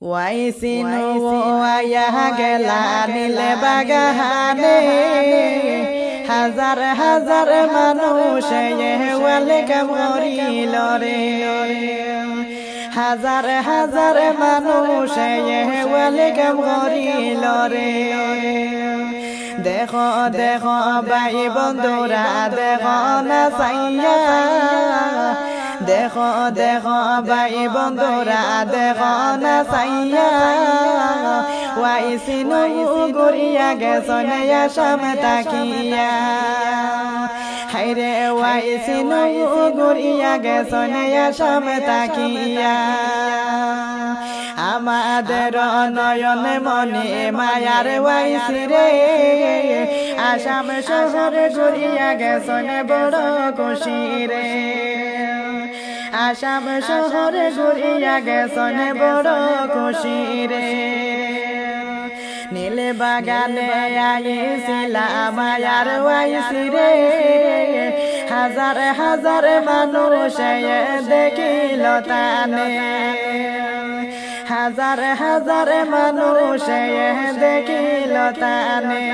ওয়াইসিনু আয়া গেলা নীলে বাগানে হাজার হাজার মানুষ ওয়েলকাম করিল রে হাজার হাজার মানুষ ওয়েলকাম করিল রে দেখো দেখো ভাই বন্ধুরা দেখো না সাইয়া দেখো দেখো ভাই বন্ধুরা দেখো না সাইয়া ওয়াইসিনু গুরিয়া গেছন আসাম তাকিয়া হাইরে ওয়াইসিনু গুরিয়া গেছন আসাম তাকিয়া আমাদের নয়ন মনে মায়ার ওয়াইসি রে আসাম শহর ঘুরিয়া গেছন বড় খুশি রে আসাম শহর ঘুরিয়া গেছন বড় খুশি রে নীল বাগানে আইছিলাম মায়ার ওয়াইসি রে হাজার হাজার মানুষ দেখিল তানে হাজার হাজার মানুষ দেখিল তানে।